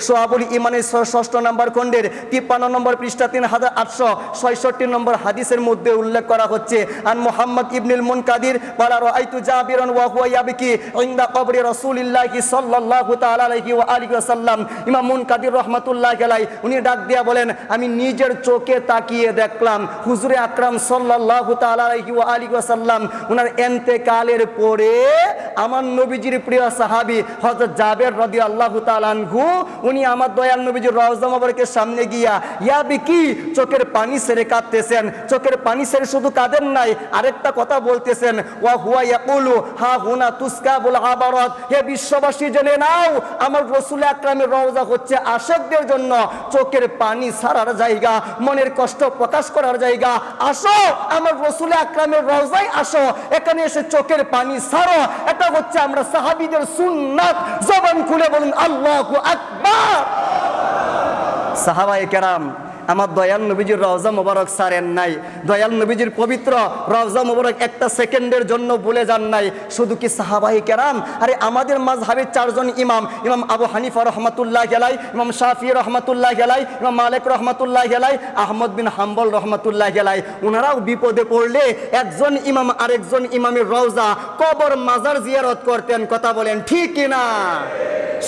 সোহাবুল ইমানের ৬ষ্ঠ নম্বর খণ্ডের ৫৩ নম্বর পৃষ্ঠা ৩৮৬৬ নম্বর হাদিসের মধ্যে উল্লেখ করা হচ্ছে, আন মুহাম্মদ ইবনুল মুনকাদির ওয়ালা রাআইতু জাবিরান ওয়া হুয়া ইয়াবকি ইনদা কবরি রাসূলিল্লাহি সাল্লাল্লাহু তাআলা আলাইহি ওয়া আলিহি ওয়াসাল্লাম। ইমাম মুনকাদির রাহমাতুল্লাহি আলাইহি উনি ডাক দিয়া বলেন, আমি নিজের চোখে তাকিয়ে দেখলাম হুজুরে আকরাম সাল্লাল্লাহু তাআলা আলাইহি ওয়া আলিহি ওয়াসাল্লাম উনার ইন্তেকালের পরে আমার নবীজির প্রিয় সাহাবী হযরত জাবের রাদিয়াল্লাহু তাআলা আনহু উনি আমার দয়াল নবীজির রওজা মোবারকের সামনে গিয়া ইয়াবিকি চোখের পানি ছেড়ে কাঁদতেছেন। চোখের পানি ছেড়ে শুধু কাঁদেন নাই, আরেকটা কথা বলতেছেন, ওয়া হুয়া ইয়াকুলু হা হুনা তুসকাবুল আবারাত। হে বিশ্ববাসী জেনে নাও, আমার রাসূল আকরামের রওজা হচ্ছে আশিকদের জন্য চোখের পানি ছাড়ার জায়গা, মনের কষ্ট প্রকাশ করার জায়গা। আসো আমার রাসূল আকরামের রওজায় আসো, এখানে এসে চোখের পানি ছাড়ো। এটা হচ্ছে আমরা সাহাবীদের সুন্নাত। জবান খুলে বলুন আল্লাহু আকবার। সাহাবায়ে কেরাম আমার দয়াল নবীজির রওজা মোবারক ছাড়েন নাই, দয়াল নবীজির পবিত্র রওজা মোবারক একটা সেকেন্ডের জন্য ভুলে যান নাই। শুধু কি সাহাবায়ে কেরাম, আরে আমাদের মাযহাবের 4 জন ইমাম, ইমাম আবু হানিফা রহমাতুল্লাহি আলাইহি, ইমাম শাফিঈ রহমাতুল্লাহি আলাইহি, ইমাম মালিক রহমাতুল্লাহি আলাইহি, আহমদ বিন হাম্বল রহমাতুল্লাহি আলাইহি, ওনারাও বিপদে পড়লে একজন ইমাম আরেকজন ইমামের রওজা কবর মাজার জিয়ারত করতেন। কথা বলেন ঠিক কিনা?